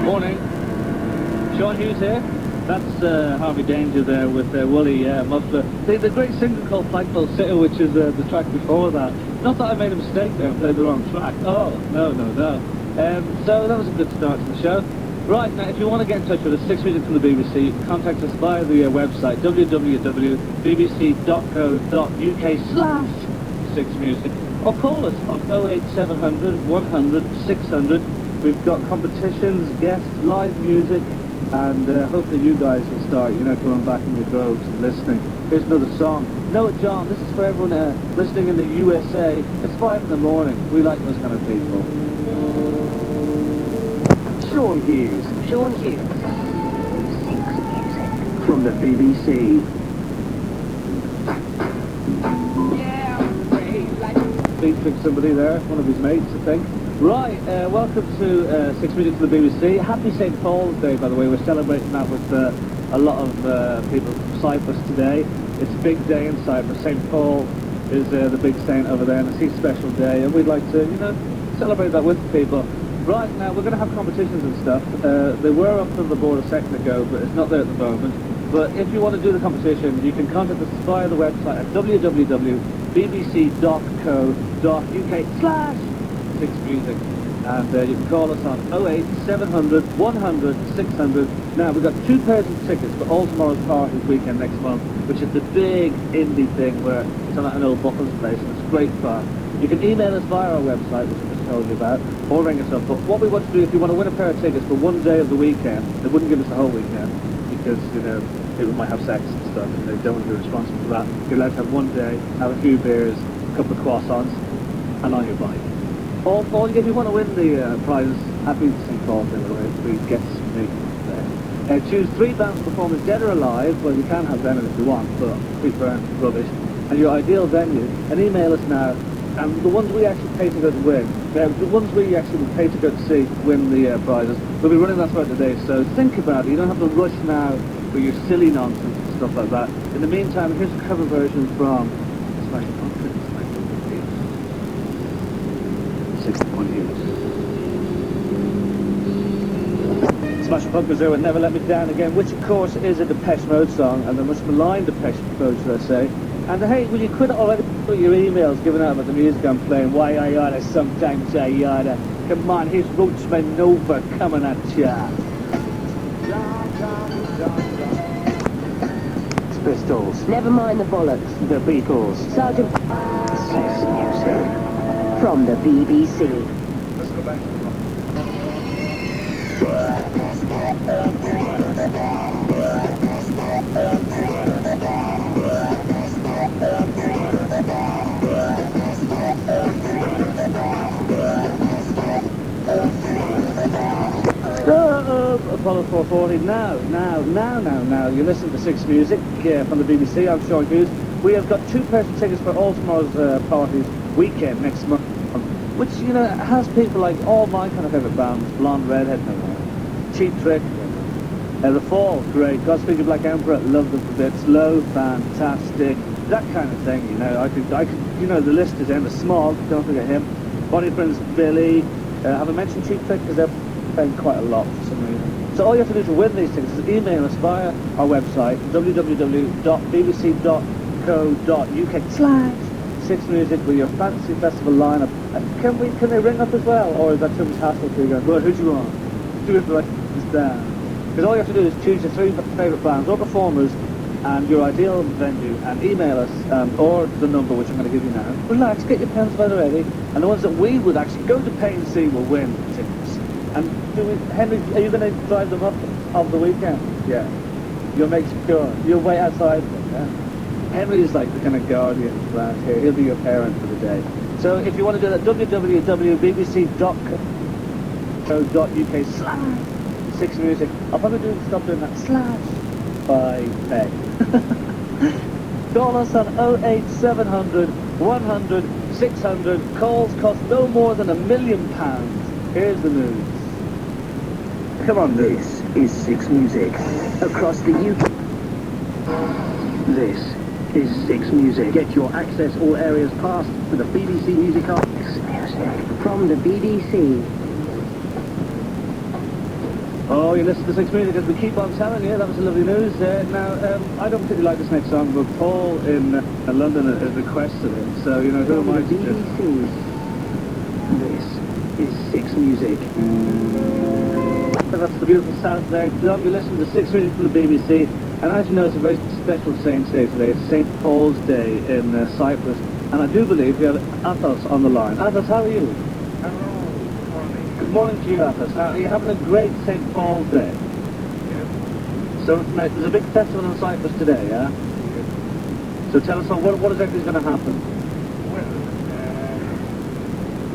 Morning. Sean Hughes here. That's Harvey Danger there with Woolly Muffler. The great single called Flagpole City, which is the track before that. Not that I made a mistake there and played the wrong track. Oh, no. So that was a good start to the show. Right, now if you want to get in touch with us, 6 Music from the BBC, you can contact us via the website www.bbc.co.uk/6music, or call us on 08700 100 600. We've got competitions, guests, live music, and hopefully you guys will start, coming back in your droves and listening. Here's another song. Noah John, this is for everyone listening in the USA. It's 5 in the morning. We like those kind of people. Sean Hughes. Sean Hughes. 6 Music. From the BBC. Featuring somebody there, one of his mates, I think. Right, welcome to 6 Music from the BBC. Happy St. Paul's Day, by the way. We're celebrating that with a lot of people from Cyprus today. It's a big day in Cyprus. St. Paul is the big saint over there, and it's his special day, and we'd like to, celebrate that with people. Right, now we're going to have competitions and stuff. They were up on the board a second ago, but it's not there at the moment. But if you want to do the competition, you can contact us via the website at www.bbc.co.uk/6music, and you can call us on 08700 100 600. Now we've got 2 pairs of tickets for All Tomorrow's Parties weekend next month, which is the big indie thing where it's on an old Buckland's place, and it's great fun. You can email us via our website, which I just told you about, or ring us up. But what we want to do, if you want to win a pair of tickets for one day of the weekend, they wouldn't give us the whole weekend, because, people might have sex and stuff, and they don't want to be responsible for that. You're allowed to have one day, have a few beers, a couple of croissants, and on your bike. All if you want to win the prizes, happy St. Paul's Day, by the way, we get to meet there. Choose 3 bands performers, dead or alive. Well, you can have them if you want, but we burn rubbish. And your ideal venue, and email us now. And the ones we actually pay to go to win, the ones we actually would pay to go to see win the prizes, we'll be running that throughout the day, so think about it. You don't have to rush now for your silly nonsense and stuff like that. In the meantime, here's a cover version from Smashing Pumpkins. 61 years. Smashing Pumpkins there with Never Let Me Down Again, which of course is a Depeche Mode song, and the much maligned Depeche Mode, should I say. And hey, will you quit already with your emails giving out about the music I'm playing? Why I oughta, sometimes I oughta. Come on, here's Rootsman Nova coming at ya. Pistols. Never mind the bollocks. The Beatles. Sergeant... 6 Music. From the BBC. Let's go back to Apollo 440. Now. You listen to 6 Music from the BBC. I'm Sean Hughes. We have got 2 pairs of tickets for All Tomorrow's Parties weekend next month, which, has people like all my kind of favourite bands, Blonde Redhead, Cheap Trick, The Fall, great, Godspeed You Black Emperor, love them for bits, Low, fantastic, that kind of thing, I could, the list is endless. Small, don't forget him, Bonnie Prince, Billy, have I mentioned Cheap Trick? Because they're paying quite a lot for some reason. So all you have to do to win these tickets is email us via our website, www.bbc.co.uk/6music with your fantasy festival lineup. And can they ring up as well, or is that too much hassle for you guys? Well, who do you want? Do it right this down. Because all you have to do is choose your 3 favourite bands or performers and your ideal venue, and email us, or the number which I'm going to give you now. Relax, get your pens by the ready, and the ones that we would actually go to pay and see will win the tickets. And Henry, are you going to drive them up of the weekend? Yeah. You'll make sure. You'll wait outside them, yeah? Henry is like the kind of guardian around here. He'll be your parent for the day. So if you want to do that, www.bbc.co.uk/6music. I'll probably stop doing that / by pay. Call us on 08700 100 600. Calls cost no more than £1 million. Here's the news. Come on, This is 6 Music. Across the UK. This is 6 Music. Get your Access All Areas pass for the BBC Music Hub. 6 Music. From the BBC. Oh, you listen to Six Music as we keep on telling you. That was a lovely news. Now, I don't particularly like this next song, but Paul in London has requested it. So, you know, who am I to just... BBC. This is Six Music. That's the beautiful sound there. You're listening to Six Music from the BBC. And as you know, it's a very special Saints' Day today. It's St. Paul's Day in Cyprus. And I do believe we have Athos on the line. Athos, how are you? Good morning to you, Athos. Now, are you having a great St. Paul's Day? Yes. So there's a big festival in Cyprus today, yeah? Yes. So tell us what exactly is going to happen? Well,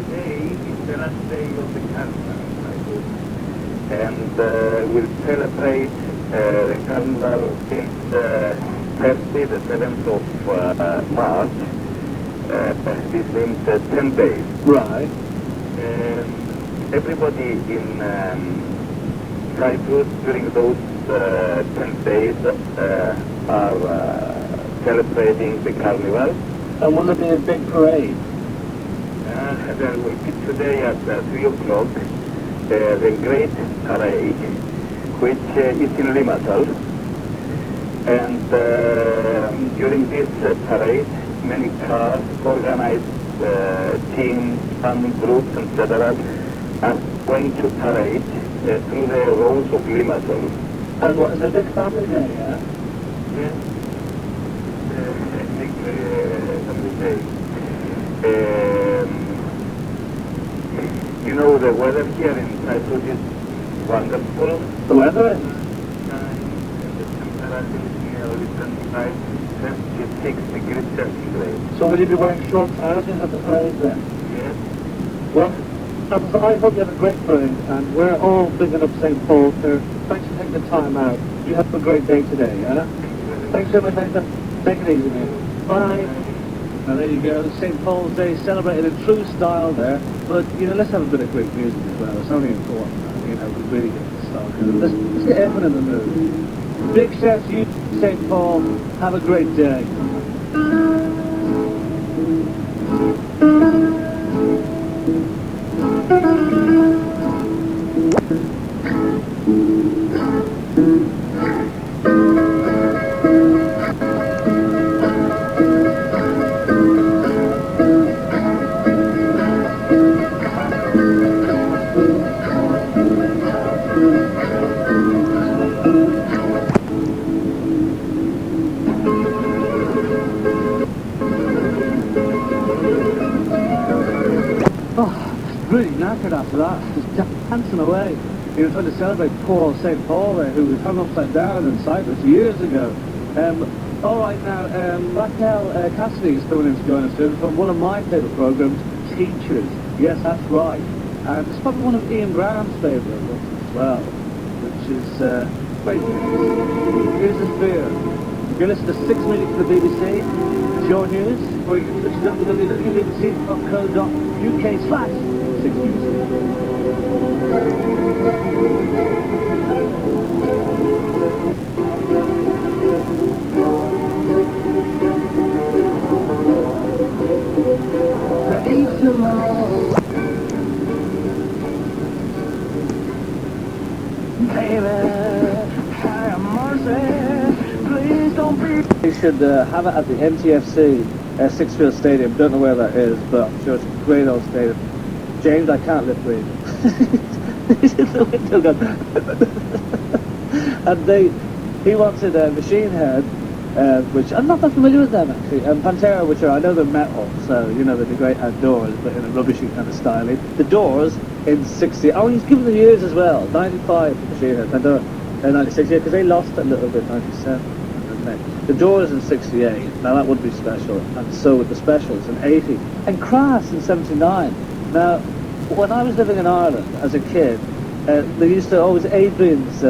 today is the last day of the carnival, I hope. And we'll celebrate the carnival since Thursday, the 7th of March. This means 10 days. Right. Everybody in Cyprus during those 10 days are celebrating the carnival. And will there be a big parade? There will be today at 3 o'clock the Great Parade, which is in Limassol. And during this parade, many cars, organized teams, family groups, etc. are going to parade through the roads of Limassol. And what, is it a big family day, yeah? Yes. I think family day. You know, the weather here in Cyprus is wonderful. The weather is? And the temperature is nearly 25, 26 degrees centigrade. So will you be wearing short trousers at the parade then? Yes. Well, I hope you have a great parade, and we're all bigging up St. Paul here. Thanks for taking the time out. You have a great day today, yeah? Thanks so much, Nathan. Take it easy, mate. Bye. Now there you go, St. Paul's Day celebrated in true style there. But, you know, let's have a bit of great music as well. It's only important, you know, we really get this started. Let's get everyone in the mood. Big shout to you, St. Paul. Have a great day. Really knackered after that, just dancing away. He was trying to celebrate poor old St. Paul there, who was hung upside down in Cyprus years ago. All right now, Raquel Cassidy is coming in to join us today from one of my favourite programmes, Teachers. Yes, that's right. And it's probably one of Ian Graham's favourite ones as well, which is great news. Here's the fear. You're listening to 6 Minutes for the BBC. Sean Hughes, or you can switch it up to www.bbc.co.uk/6 Music. They should have it at the MTFC Sixfield Stadium. Don't know where that is, but I'm sure it's a great old stadium. James, I can't lip read. He's in the window gun. And he wanted Machine Head, which I'm not that familiar with them actually, and Pantera, which I know they're metal, so you know they'd be great outdoors, but in a rubbishy kind of style. The Doors in 60. Oh, he's given the years as well. 95 Machine Head, Pantera 96, yeah, because they lost a little bit 97. The Doors in 68, now that would be special, and so would the Specials in 80, and Crass in 79. Now, when I was living in Ireland as a kid, they used to always Adrian's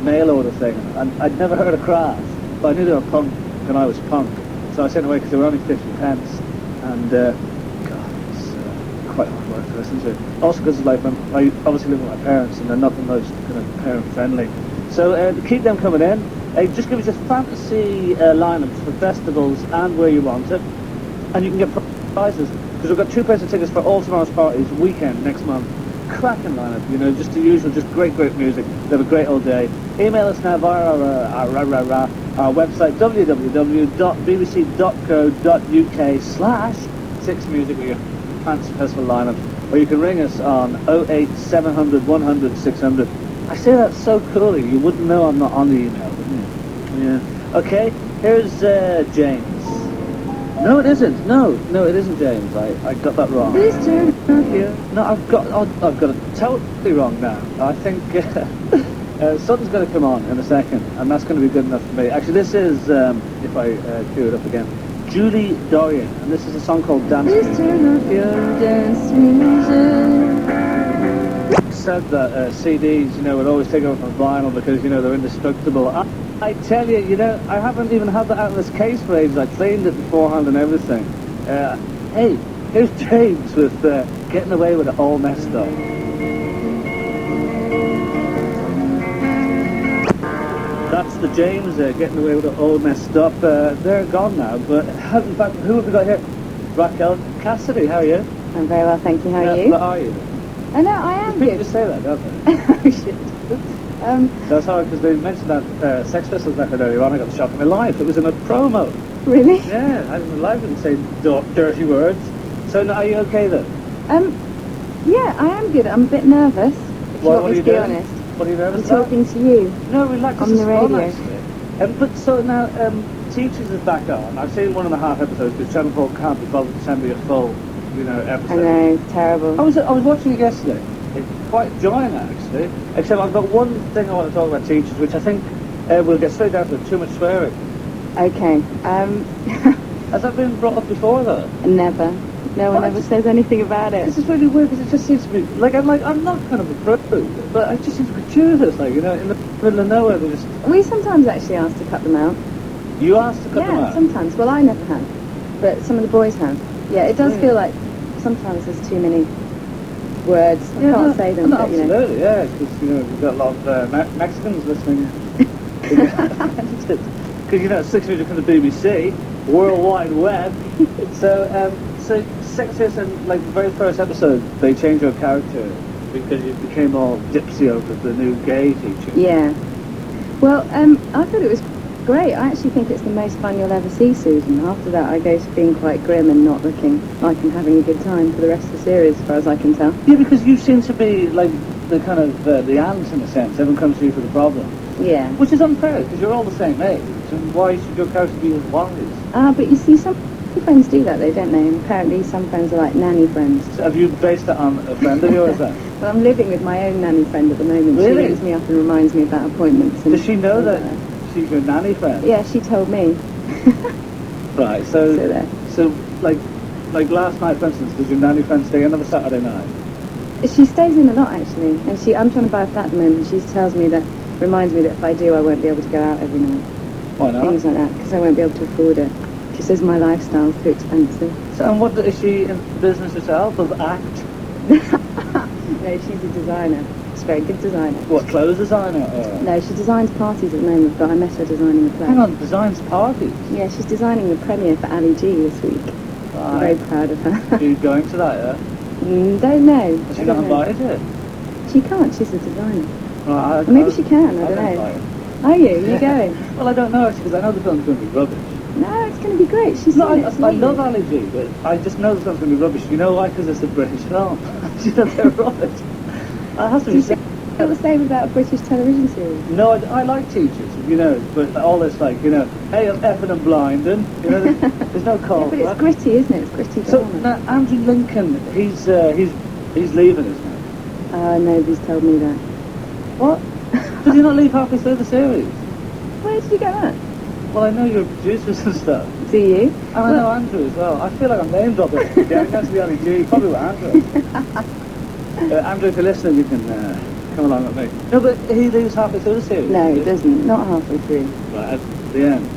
mail order thing, and I'd never heard of Crass, but I knew they were punk when I was punk, so I sent away because they were only 50 pence, and God, it's quite hard work to listen to. Also because like, I obviously live with my parents, and they're not the most kind of parent-friendly. So to keep them coming in, just give us a fantasy lineups for festivals and where you want it, and you can get prizes, because we've got 2 pairs of tickets for all tomorrow's parties weekend next month, cracking lineup, you know, just the usual, just great music. They have a great old day. Email us now via our website, www.bbc.co.uk/6music with your fancy personal lineup, or you can ring us on 08700 100 600. I say that so coolly, you wouldn't know I'm not on the email, wouldn't you? Yeah. Okay, here's James. No, it isn't. No, it isn't James. I got that wrong. Please turn off your... No, I've got it totally wrong now. I think something's going to come on in a second, and that's going to be good enough for me. Actually, this is, if I cue it up again, Julie Dorian, and this is a song called Dance Please Music. turn off your dance music. Said that CDs, you know, would always take over from vinyl because, you know, they're indestructible. I tell you, you know, I haven't even had that out of this case for ages. I cleaned it beforehand and everything. Hey, here's James with Getting Away with It All Messed Up. That's the James Getting Away with It All Messed Up. They're gone now, but in fact, who have we got here? Raquel Cassidy, how are you? I'm very well, thank you. How are you? What are you? I know, I am People good. just say that, don't they? Oh, shit. That's hard because they mentioned that Sex Pistols record earlier on. I got the shock of my life. It was in a promo. Really? Yeah, I didn't live didn't say dirty words. So now, are you okay then? Yeah, I am good. I'm a bit nervous, if you What want are me you to be doing? honest. What are you nervous I'm about? talking to you. No, relax. on This the is fun, radio. actually. But so now, Teachers is back on. I've seen 1.5 episodes because Channel 4 can't be bothered to send me a full, you know, episode. I know, it's terrible. I was watching it yesterday. It's quite enjoying it, actually. Except I've got one thing I want to talk about Teachers, which I think we'll get straight down to too much swearing. Okay, Has that been brought up before, though? never. No one ever says anything about it. This is really weird because it just seems to be I'm not kind of a prude, but it just seems gratuitous, like, you know, in the middle of nowhere. They just We sometimes actually ask to cut them out. you asked to cut them Yeah, out. sometimes. Well, I never have, but some of the boys have. Yeah, it does Really? feel like sometimes there's too many words. I can't say them, no, but you know. absolutely, yeah, because you know we've got a lot of Mexicans listening. Because you know, 6 music from the BBC, World Wide Web. So Sex Pistols, and like the very first episode, they changed your character because you became all dipsy over the new gay teacher. Yeah. Well, I thought it was great. I actually think it's the most fun you'll ever see, Susan. After that, I go to being quite grim and not looking like I'm having a good time for the rest of the series, as far as I can tell. Yeah, because you seem to be like the kind of the ants in a sense. Everyone comes to you for the problem, Yeah. which is unfair because you're all the same age. And why should your character be as wise? But you see, some friends do that, though, don't they? And apparently, some friends are like nanny friends. So have you based it on a friend of yours then? Well, I'm living with my own nanny friend at the moment. Really? She rings me up and reminds me about appointments. And Does she know things that like she's your nanny friend? Yeah, she told me. Right. So there. like last night, for instance, did your nanny friend stay in on a Saturday night? She stays in a lot, actually. And I'm trying to buy a flat at the moment. She reminds me that if I do, I won't be able to go out every night. Why not? Things like that, because I won't be able to afford it. She says my lifestyle's too expensive. So, and what is she in business herself of act? No, she's a designer. She's a very good designer. What, clothes designer? Or? No, she designs parties at the moment, but I met her designing a play. Hang on, designs parties. Yeah, she's designing the premiere for Ali G this week. I'm very proud of her. Are you going to that, yeah? Don't know. Is she I not don't know. invited? She can't, she's a designer. Right, Or maybe she can, I don't know. Invited. Are you? You going? Well, I don't know actually, because I know the film's going to be rubbish. No, it's going to be great. She's No, seen it. It's I love lovely. Ali G, but I just know the film's going to be rubbish. You know why? Because it's a British film. She does it rubbish. I have to Do you be feel the same about a British television series? No, I like teachers, you know, but all this like, you know, hey, I'm effing and blinding, you know, there's no call Yeah, but for it's that. gritty, isn't it? It's gritty So drama. now Andrew Lincoln, he's leaving, isn't he? Nobody's told me that. What? Did you not leave halfway through the series? Where did you get that? Well, I know you're producers and stuff, Do you? and I know Andrew as well. I feel like I'm name dropping. Yeah, I'm going to be on G, probably with Andrew. Andrew, if you're listening, you can come along with me. No, but he leaves halfway through the series. No, it doesn't. Not halfway through. Right, at the end.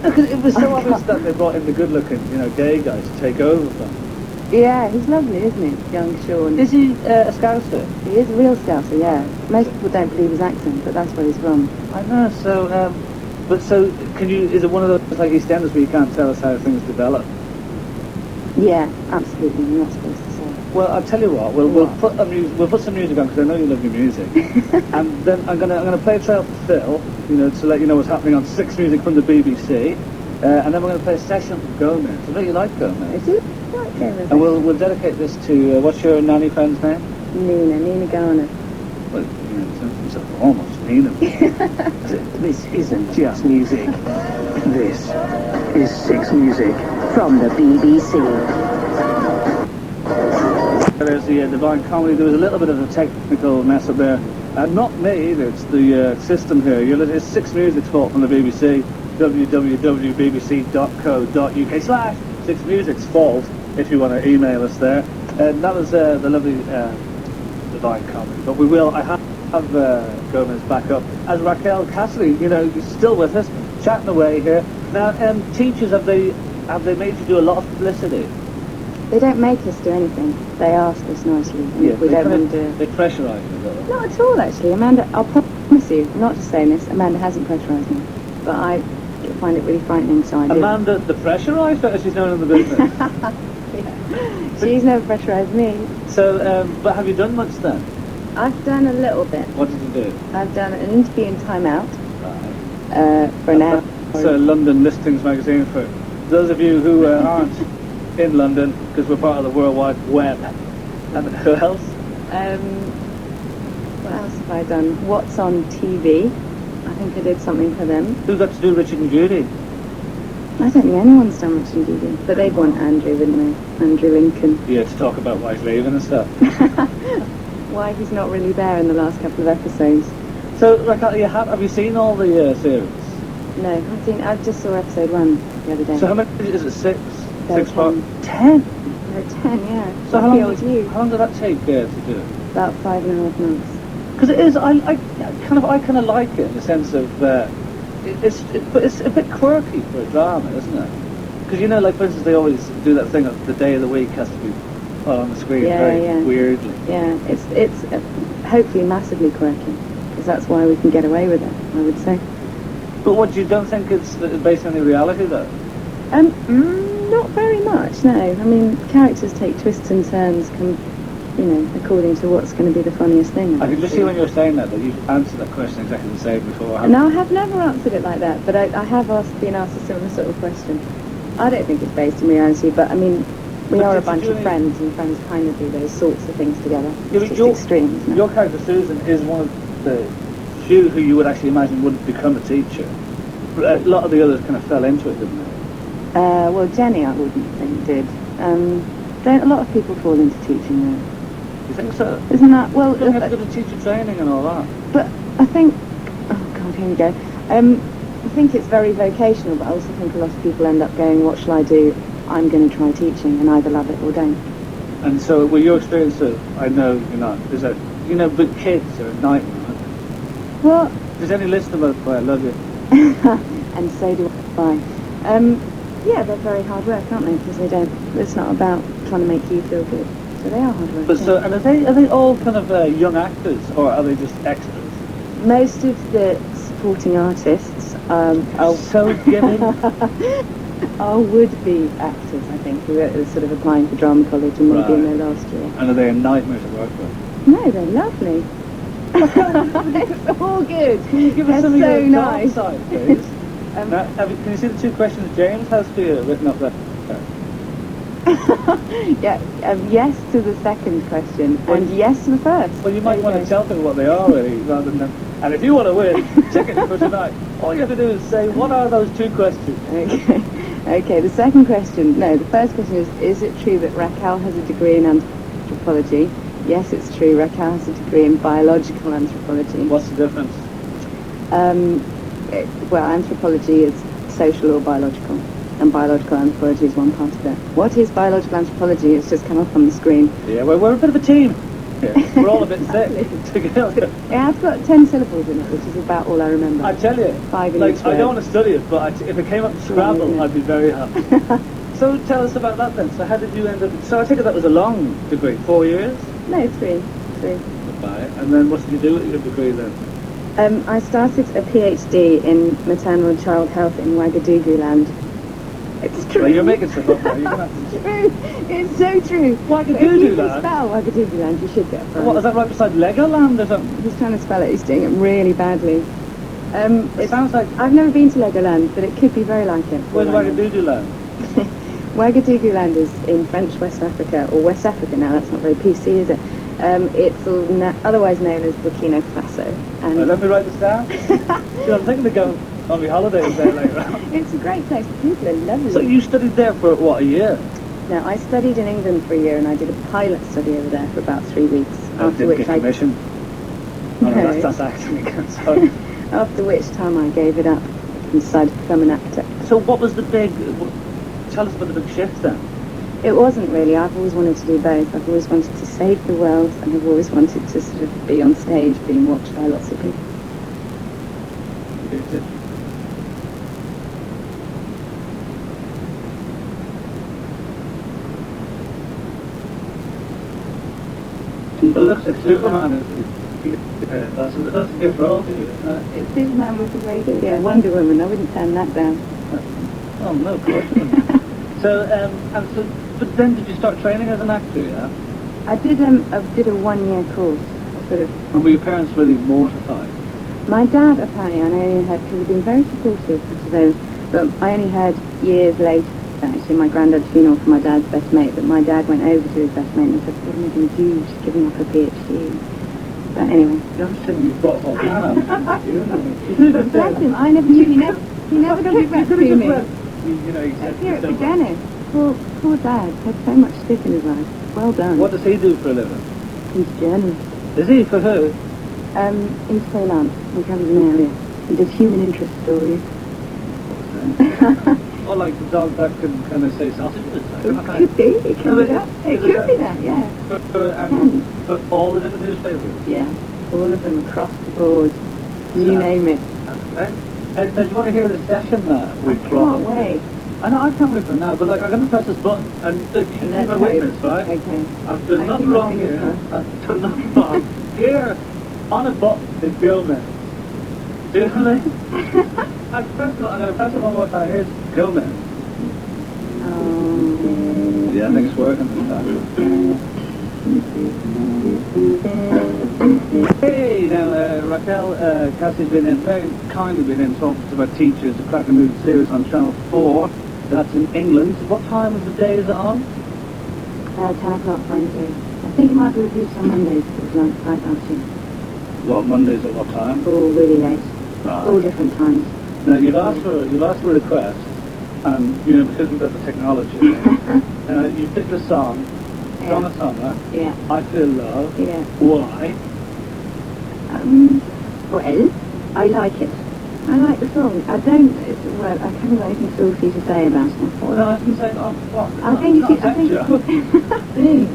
No, because it was so obvious that they brought in the good-looking, you know, gay guys to take over from. Yeah, he's lovely, isn't he? Young Sean. Is he a Scouser? He is a real Scouser, yeah. Most people don't believe his accent, but that's where he's from. I know, so, is it one of those, like, EastEnders where you can't tell us how things develop? Yeah, absolutely. You're not supposed to say. Well, I'll tell you what. We'll put some music on because I know you love your music, and then I'm gonna play a trail for Phil, to let you know what's happening on Six Music from the BBC, and then we're gonna play a session from Gomez. I know you like Gomez. I do like Gomez. And we'll dedicate this to what's your nanny friend's name? Nina Garner. Well, it's almost Nina. This isn't just music. This is Six Music from the BBC. There's the Divine Comedy. There was a little bit of a technical mess up there. Not me either, it's the system here. It's Six Music's fault from the BBC. www.bbc.co.uk/Six Music's fault if you want to email us there. And that was the lovely Divine Comedy. But I have Gomez back up as Raquel Cassidy. You're still with us, chatting away here. Now, teachers, have they made you do a lot of publicity? They don't make us do anything. They ask us nicely. And if we don't want to do it. They pressurise you a little. Not at all, actually. Amanda, I'll promise you, I'm not just saying this, Amanda hasn't pressurised me. But I find it really frightening, so I do. Amanda, the pressuriser, as she's known in the business. Yeah. She's never pressurised me. So, but have you done much then? I've done a little bit. What did you do? I've done an interview in Time Out Right. for an hour. It's London Listings magazine for those of you who aren't in London, because we're part of the World Wide Web. And who else? What else have I done? What's on TV? I think I did something for them. Who got to do Richard and Judy? I don't think anyone's done Richard and Judy, but they'd want Andrew, wouldn't they? Andrew Lincoln. Yeah, to talk about why he's leaving and stuff. Why he's not really there in the last couple of episodes. So, have you seen all the series? No, I just saw episode 1 the other day. So how many is it? Six? There are 6 parts? 10. There are 10, yeah. So Lucky I was you. how long did that take to do? About 5.5 months. Because it is, I kind of like it in the sense of, but it's a bit quirky for a drama, isn't it? Because like for instance, they always do that thing of the day of the week has to be on the screen very weirdly. Yeah, it's hopefully massively quirky, because that's why we can get away with it, I would say. But what, you don't think it's based on any reality though? Not very much, no. I mean, characters take twists and turns, according to what's going to be the funniest thing. I can just see when you're saying that you've answered that question exactly the same before. No, I have never answered it like that, but I have been asked a similar sort of question. I don't think it's based in reality, but I mean, we are a bunch of friends, and friends kind of do those sorts of things together. It's just extreme, isn't it? Your character, Susan, is one of the few who you would actually imagine wouldn't become a teacher. A lot of the others kind of fell into it, didn't they? Well, Jenny, I wouldn't think did. A lot of people fall into teaching though. You think so? Isn't that, well... You have to go to teacher training and all that. But I think... Oh, God, here we go. I think it's very vocational, but I also think a lot of people end up going, what shall I do? I'm going to try teaching, and either love it or don't. And so, well, your experience of, I know you're not, is that, but kids are a nightmare. Well... There's any list about why I love you. And so do I. Yeah, they're very hard work, aren't they? Because it's not about trying to make you feel good. So they are hard work. But so, and are they all kind of young actors, or are they just extras? Most of the supporting artists are so giving. are would-be actors, I think, who are sort of applying for drama college and maybe in their last year. And are they a nightmare to work with? No, they're lovely. It's all good. Can you give us some of so your nice. side, please? Now, can you see the 2 questions James has for you written up there? Yeah, yes to the second question, and yes to the first. Well, you might want to tell people what they are, really, rather than... And if you want to win tickets for tonight, all you have to do is say, what are those 2 questions? Okay, the second question, no, the first question is it true that Raquel has a degree in anthropology? Yes, it's true. Raquel has a degree in biological anthropology. What's the difference? Well, anthropology is social or biological, and biological anthropology is one part of it. What is biological anthropology? It's just come up on the screen. Yeah, well, we're a bit of a team. Yeah, we're all a bit thick together. Yeah, I've got 10 syllables in it, which is about all I remember. I tell you, 5 in like, each I word. don't want to study it, but if it came up to Scrabble, I'd be very happy. So tell us about that then. So how did you end up... So I take it that was a long degree, 4 years? No, 3. Goodbye. And then what did you do with your degree then? I started a PhD in maternal and child health in Ouagadougou land. It's true. Well, you're making stuff up now. You're gonna have to... True. It's so true. Why could If you you do can that? spell Wagaduguland, you should get a prize. What, is that right beside Legoland or something? He's trying to spell it. He's doing it really badly. It sounds like... I've never been to Legoland, but it could be very like it. Where's Wagaduguland? Wagaduguland is in French West Africa, or West Africa now. That's not very PC, is it? It's otherwise known as Burkina Faso. And Let me write this down. I'm thinking of going on my holidays there later on. it's a great place. The people are lovely. So you studied there for, what, a year? Now, I studied in England for a year, and I did a pilot study over there for about 3 weeks. After which I commission. Oh, no, that's acting again, sorry. After which time I gave it up and decided to become an actor. So what was the big... Tell us about the big shift then. It wasn't really. I've always wanted to do both. I've always wanted to save the world, and I've always wanted to sort of be on stage being watched by lots of people. It looks like Superman. That's a good role to you, isn't it? It's Superman with the radio. Yeah, Wonder Woman. I wouldn't turn that down. Oh, no, of course not. But then did you start training as an actor, yeah? I did a 1-year course, sort of. And were your parents really mortified? My dad, apparently, I only heard, because he'd been very supportive, but I only heard years later, actually, my granddad's funeral for my dad's best mate, that my dad went over to his best mate and said, what am I going to do? She's giving up her PhD. But anyway. You haven't said you've got all Bless him, I never knew, he never took that to me. You know, you said Here at the dentist. Poor dad, had so much stick in his life. Well done. What does he do for a living? He's a journalist. Is he? For who? In freelance. He covers an area. He does human interest stories. Or like the dog that can kind of say sausages? It could be. It could be that. It could be that, yeah. But all the different newspapers? Yeah. All of them across the board. You name it. And do you want to hear the session that we brought? Can't wait. I know, I can't wait for now, but like, I'm going to press this button, and you can be my witness, right? Okay. I've done nothing wrong here. I've done nothing wrong. Here, on a button, is Bill Mills. Do you know what I mean? I'm going to press it one more time. Here's Bill Mills. Yeah, I think it's working this time. Hey, now Raquel Cassie's been in, very kindly been in talking to our teachers, the Crack and Mood series on Channel 4. That's in England. What time of the day is it on? 10 o'clock Wednesday. I think it might be reduced on Mondays, because like last year. What, Mondays at what time? All really late. Right. All different times. Now, you've asked for a request, and, you know, because we've got the technology, you picked a song, Song of Summer, Yeah. I Feel Love. Yeah. Why? Well, I like it. I like the song. I haven't got anything saucy to say about it. Well, I can say, oh, fuck. I think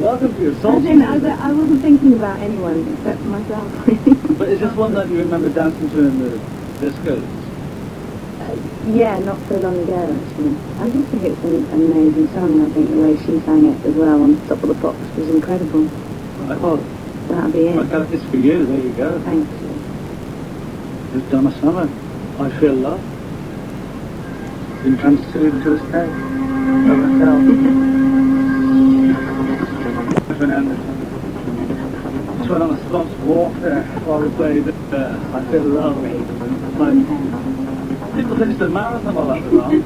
Welcome to your I song. I wasn't thinking about anyone except myself. But is this one that you remember dancing to in the discos? Yeah, not so long ago actually. I just think it's an amazing song, and I think the way she sang it as well on Top of the Pops was incredible. Right. Well, that'll be it. Well, it's for you, there you go. Thank you. It's Donna Summer. I Feel Love. Been transferred to this day. Of myself. Just went on a sponsored walk there while we played I Feel Love. People finished the marathon while that was on.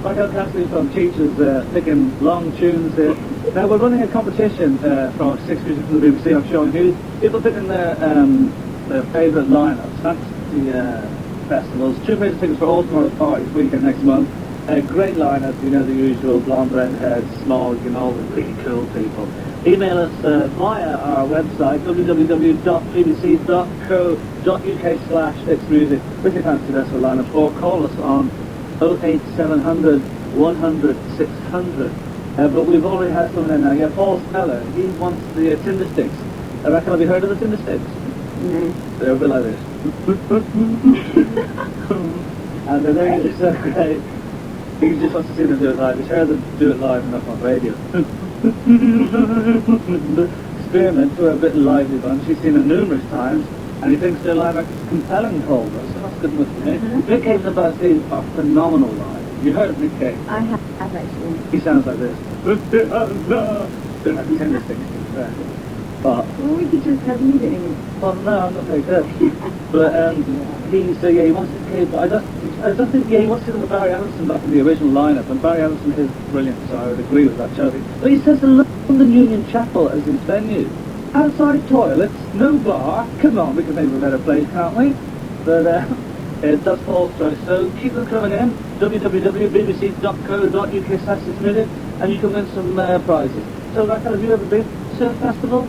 Raquel Cassidy from Teachers picking long tunes here. Now we're running a competition from 6 music from the BBC. I'm Sean Hughes. People picking their favourite lineups. Fantasy festivals. 2 pairs of tickets for all tomorrow's parties weekend next month. A great lineup, you know, the usual blonde, redheads, small, you know, all the really cool people. Email us via our website, www.bbc.co.uk/xmusic with your fancy vessel lineup, or call us on 08700 100 600. But we've already had someone in now. Yeah, Paul Speller, he wants the Tinder Sticks. I reckon, have you heard of the Tinder Sticks? No. They're a bit like this. And they're really so great. He just wants to see them do it live. He's heard them do it live enough on radio. Spearmint, who are a bit lively bunch, he's seen it numerous times, and he thinks their live act is compelling to hold us, so that's good enough for me. Vic Hayes and Bastille are phenomenal live. You heard Nick Cave? I have actually. He sounds like this. Don't have to send this thing. But, Well, we could just have you doing it. well, no, I'm not very good. But he wants his kid, but I just think, he wants to do the Barry Allison back in the original lineup, and Barry Allison is brilliant, so I would agree with that totally. But he says the London Union Chapel as his venue. Outside toilets, no bar. Come on, we can think of a better place, can't we? But it does fall through, so keep them coming in. www.bbc.co.uk/6minute, and you can win some prizes. So, Raquel, have you ever been to Surf Festival?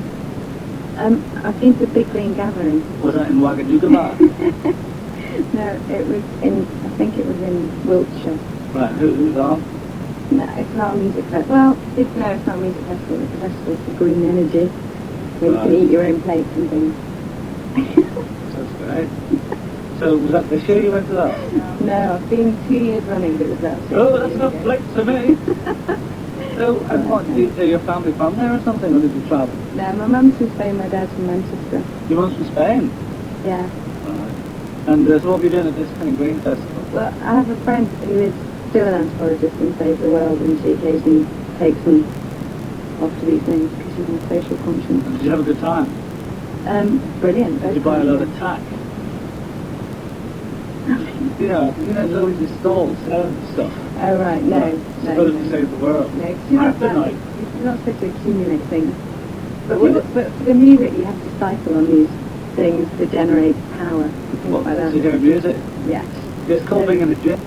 I've been to Big Green Gathering. Was that in Ouagadougou? No, it was I think it was in Wiltshire. Right, who's on? No, it's not a music festival. Well, it's not a music festival. It's a festival for green energy, where you can eat your own plates and things. That's great. So, was that this year you went to that? No, I've been 2 years running, but it was that. Oh, that's not flex for me. So, and what, did your family from there or something, or did you travel? No, my mum's from Spain, my dad's from Manchester. Your mum's from Spain? Yeah. Right. And so what were you doing at this kind of green festival? Well, I have a friend who is still an anthropologist and saves the world, and she occasionally takes me off to these things because she's more social conscious. Did you have a good time? Brilliant. Did you buy a lot of tack? Yeah, there's always these stalls and stuff. Oh, right, no. Supposed to save the world. No, 'cause you're not Kryptonite. supposed to accumulate things. But for the music, you have to cycle on these things to generate power. and things What, like that. to hear music? Yeah. It's called being in the gym.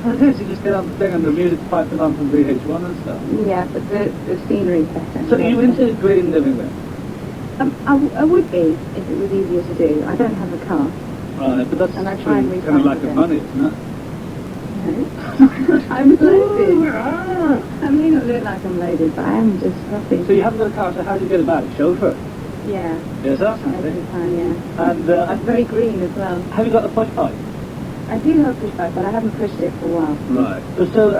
What it is, you just get on the thing and the music piping on from VH1 and stuff. Yeah, but the scenery's better. So are you into green living then? I would be if it was easier to do. I don't have a car. Right, but that's And I try and kind of refine lack of it. money, isn't it? No. I'm loaded. I may not look like I'm loaded, but I am just happy. So you haven't got a car, so how do you get about it? Chauffeur? Yeah, Yes, that's every handy. time, yeah. And I'm very green as well. have you got a push bike? I do have a push bike, but I haven't pushed it for a while. Right. So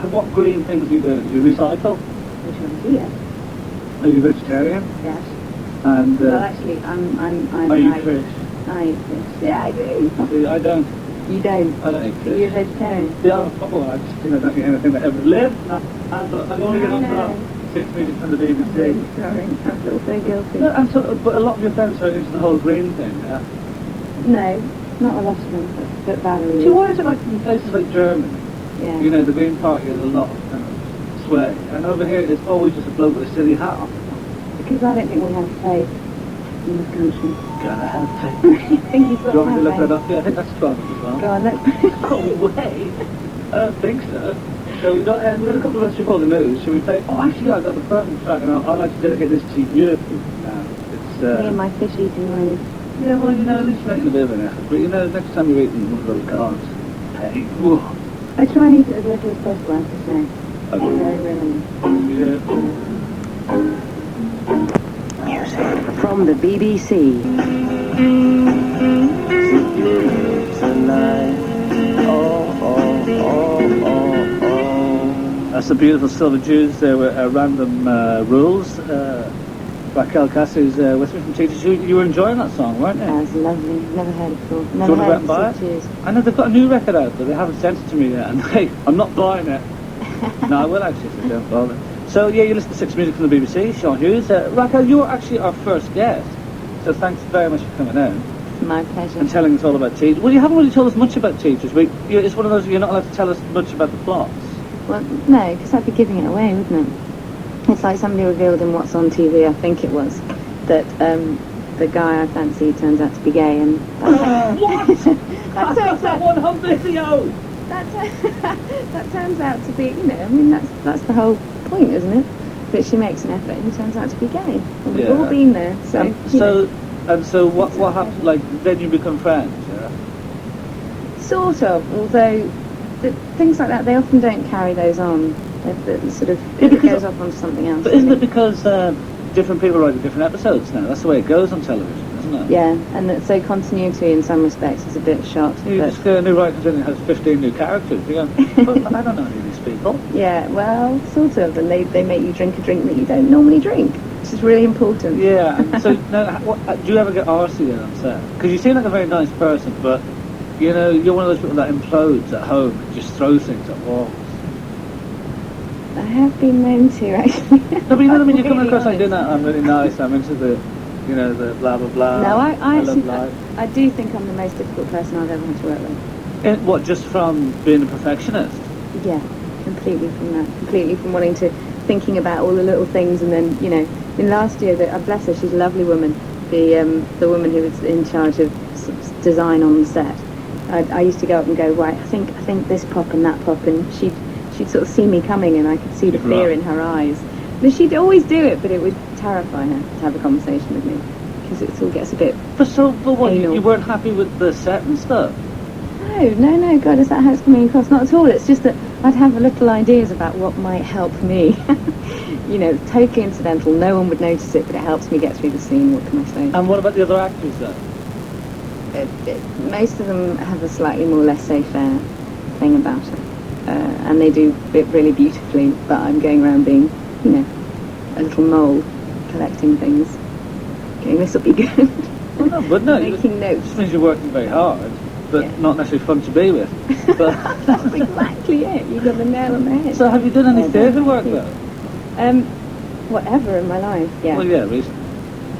what green things do you do? Do you recycle? Which one's here? Are you vegetarian? Yes. And Well, actually, I'm are you I fish? eat fish. Yeah, I do. See, I don't. You don't. I don't eat You're a fish. vegetarian. Yeah, well, I just don't eat anything that ever lived. I only get on for that 6 minutes from the I'm BBC. really sorry. I feel so guilty. No, but a lot of your friends are into the whole green thing, yeah? No, not a lot of them, but Valerie. See, why is it like in places like Germany? Yeah. You know, the Green Party has a lot of kind of sway. And over here, it's always just a bloke with a silly hat on. Because I don't think we have faith in this country. Gonna have to. I think you've Do got you want me to look have that faith. up? Yeah, I think that's 12 as well. Go on, let's... Oh, wait. I don't think so. So we've got a couple of us before the news. Shall we play? Oh, actually, I've got the perfect track, and I'd like to dedicate this to you. It's, Me and my fish eating ways. yeah, well, you know, it's making a bit of an effort. But, you know, next time you're eating one of those carbs, hey, whoa. I try and eat it as little as possible, I have to say. Okay. Very rarely. Yeah. Music from the BBC. That's the beautiful Silver Jews. There were random rules. Raquel Cassie's with me from Teachers. You were enjoying that song, weren't you? That was lovely. Never heard it before. Do you Never want to go out heard and buy of it? Cheers. I know they've got a new record out, but they haven't sent it to me yet. And hey, I'm not buying it. No, I will actually, so don't bother. So yeah, you listen to Six Music from the BBC. Sean Hughes. Raquel, you were actually our first guest. So thanks very much for coming in My pleasure. and telling us all about Teachers. Well, you haven't really told us much about Teachers. It's one of those you're not allowed to tell us much about the plots. Well, no, because that'd be giving it away, wouldn't it? It's like somebody revealed in What's on TV, I think it was, that the guy I fancy turns out to be gay, and What? That's that one home video. that turns out to be, I mean, that's the whole point, isn't it? That she makes an effort and he turns out to be gay. And we've all been there, so... So what happened? Like then you become friends, yeah? Sort of, although things like that, they often don't carry those on. It sort of Yeah, it because- goes off on something else. But isn't it because different people write different episodes now? That's the way it goes on television, isn't it? Yeah, and that, so continuity in some respects is a bit shot. You but- just get a new writer comes in and has 15 new characters. You go, well, I don't know any of these people. Yeah, well, sort of, and they make you drink a drink that you don't normally drink, which is really important. Yeah, and so now, do you ever get arsey then on set? Because you seem like a very nice person, but You know, you're one of those people that implodes at home and just throws things at walls. I have been known to, actually. No, but you know what I mean? You come Really across like honest. doing that, I'm really nice, I'm into the, you know, the blah blah blah. No, I love actually, life. I do think I'm the most difficult person I've ever had to work with. What, just from being a perfectionist? Yeah, completely from that. Completely from wanting to, thinking about all the little things, and then, you know, in last year, bless her, she's a lovely woman, the woman who was in charge of design on the set. I used to go up and go, right, I think this prop and that prop, and she'd sort of see me coming, and I could see the fear in her eyes. But she'd always do it, but it would terrify her to have a conversation with me, because it all gets a bit But what, anal. you weren't happy with the set and stuff? No, God, is that how it's coming across? Not at all. It's just that I'd have little ideas about what might help me. You know, totally incidental. No one would notice it, but it helps me get through the scene. What can I say? And what about the other actors then? Most of them have a slightly more laissez-faire thing about it. And they do it really beautifully, but I'm going around being, you know, a little mole, collecting things. Going, this will be good. Well, no, but no. Making notes. It just means you're working very hard, but not necessarily fun to be with. But That's exactly it. You got the nail on the head. So have you done any theatre work though? Whatever in my life, yeah. Well, yeah, recently.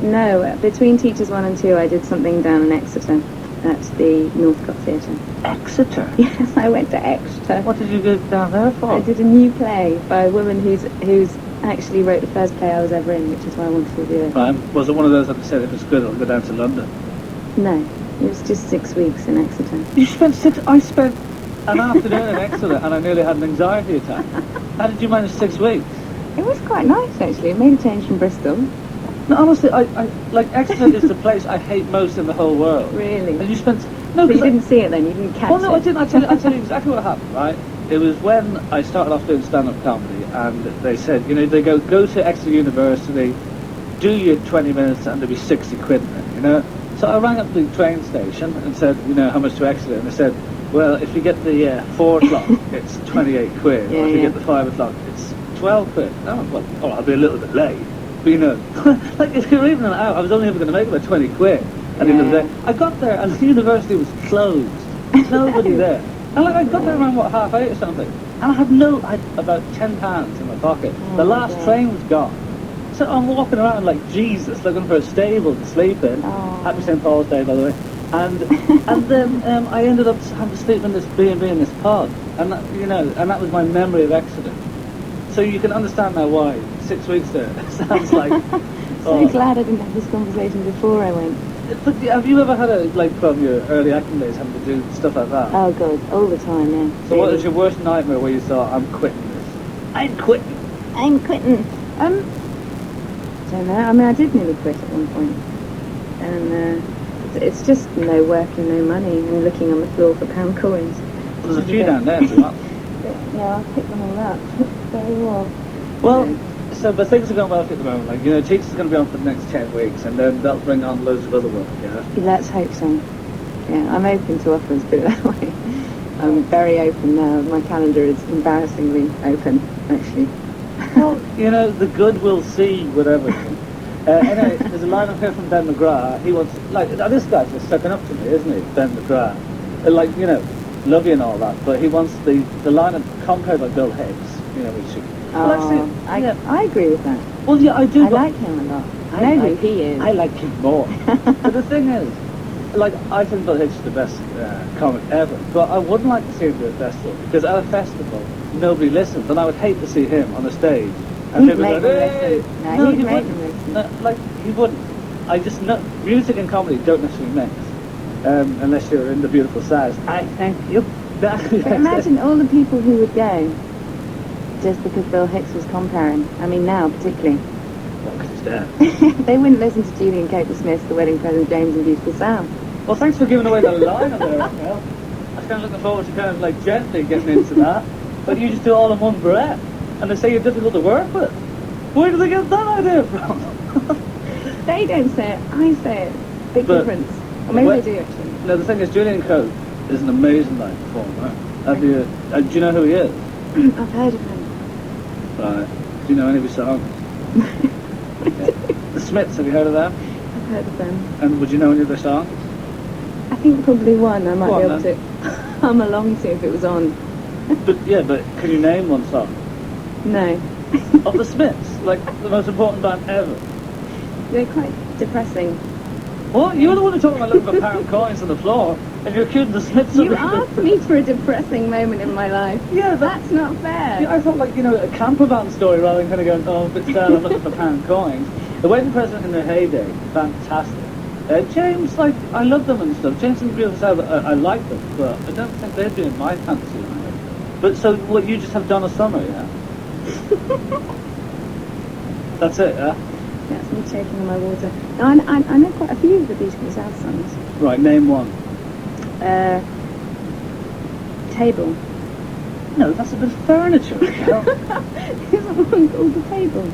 No, between Teachers 1 and 2, I did something down in Exeter at the Northcote Theatre. Exeter? Yes, I went to Exeter. What did you go down there for? I did a new play by a woman who's actually wrote the first play I was ever in, which is why I wanted to do it. Right. Was it one of those that said if it's good, I'll go down to London? No, it was just 6 weeks in Exeter. You spent I spent an afternoon in Exeter and I nearly had an anxiety attack. How did you manage 6 weeks? It was quite nice, actually. It made a change from Bristol. No, honestly, I like Exeter is the place I hate most in the whole world. Really? And you spent So you didn't see it then? You didn't catch it? Well, no, I didn't. I'll tell you exactly what happened, right? It was when I started off doing stand-up comedy, and they said, you know, they go to Exeter University, do your 20 minutes, and there'll be 60 quid in it, you know? So I rang up the train station and said, you know, how much to Exeter? And they said, well, if you get the 4 o'clock, it's 28 quid. Yeah, or if you get the 5 o'clock, it's 12 quid. Oh, well, I'll be a little bit late. But, you know, like, if you were even an hour, I was only ever going to make about 20 quid. At the end of the day, I got there and the university was closed. Nobody there. And like I got there around 8:30 or something, and I had about £10 in my pocket. The last train was gone, so I'm walking around like Jesus, looking for a stable to sleep in. Happy St Paul's Day, by the way. And then I ended up having to sleep in this B&B in this pod, and that, you know, and that was my memory of Exeter. So you can understand now why 6 weeks there sounds like. So glad I didn't have this conversation before I went. But have you ever had from your early acting days having to do stuff like that? Oh God, all the time, yeah. So what was your worst nightmare where you thought, I'm quitting this? I'm quitting. Don't know. I mean, I did nearly quit at one point. And it's just no work and no money and looking on the floor for pound coins. Well, there's a few down there, if you want. Yeah, I'll pick them all up. Very well. Well, so, but things are going well at the moment. Like, you know, Teachers are going to be on for the next 10 weeks, and then they'll bring on loads of other work, you know? Let's hope so. Yeah, I'm open to offers, put it that way. I'm very open now. My calendar is embarrassingly open, actually. Well, you know, the good will see whatever. Anyway, there's a line up here from Ben McGrath. He wants, like, now this guy's just sucking up to me, isn't he, Ben McGrath? Like, you know, love you and all that, but he wants the line up compared by Bill Hicks, you know, which I agree with that. Well, yeah, I do. I like him a lot. I know who he is. I like him more. But the thing is, like, I think Bill Hicks is the best comic ever, but I wouldn't like to see him do a festival, because at a festival, nobody listens, and I would hate to see him on a stage. And He'd people make go, them hey! listen. No, he'd he make wouldn't. them listen. No, like, he wouldn't. I just know, music and comedy don't necessarily mix, unless you're in the beautiful South. I thank you. But imagine all the people who would go just because Bill Hicks was comparing. I mean, now particularly. Well, 'cause he's dead. They wouldn't listen to Julie and Kate Smith, The Wedding Present, James and Beautiful South. Well, thanks for giving away the line on there, Mel. I was kind of looking forward to kind of like gently getting into that, but you just do it all in one breath, and they say you're difficult to work with. Where do they get that idea from? They don't say it, I say it. Big difference. Or maybe they do actually. No, the thing is, Julian Coate is an amazing live performer. Have you? Do you know who he is? I've heard of him. Right. Do you know any of his songs? Yeah. The Smiths, have you heard of them? I've heard of them. And would you know any of their songs? I think probably one I might Go be on, able to hum along to if it was on. But can you name one song? No. Of the Smiths, like the most important band ever. They're quite depressing. What? You're the one who talking about looking for pound coins on the floor, and you're accusing the Smiths of You asked me for a depressing moment in my life. Yeah, That's not fair. Yeah, I thought a camper van story rather than kind of going, oh, a bit sad, I'm looking for pound coins. The Wedding Present in their heyday, fantastic. James, I love them and stuff. James and Real Sad, I like them, but I don't think they'd be in my fantasy. But so, what, you just have Donna Summer, yeah? That's it, yeah? That's me choking on my water. No, I know quite a few of the Beautiful South songs. Right, name one. Table. No, that's a bit of furniture. Isn't one called the table?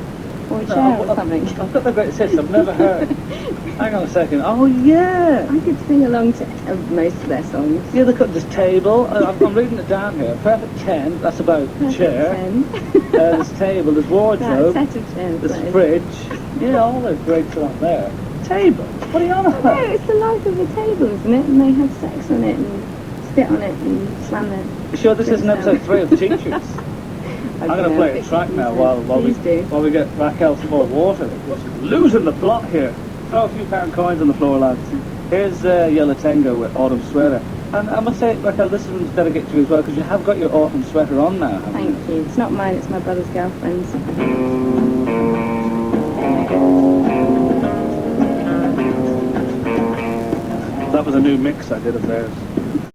Or a chair or something? I've got the greatest hits I've never heard. Hang on a second. Oh, yeah. I could sing along to most of their songs. Yeah, they've got this table. I'm reading it down here. Perfect 10. That's about chair. 10. There's table. There's wardrobe. That set of chairs. There's fridge. Yeah, all those greats are on there. Table. What are you on about? No, it's the life of a table, isn't it? And they have sex on it and spit on it and slam it. You sure this isn't episode 3 of Teachers? I'm going to play a track now while we get Raquel some more water. Losing the plot here. Throw a few pound coins on the floor, lads. Here's Yellow Tango with Autumn Sweater. And I must say, Raquel, this one's dedicated to you as well, because you have got your autumn sweater on now, haven't you? Thank you. It's not mine, it's my brother's girlfriend's. That was a new mix I did of theirs.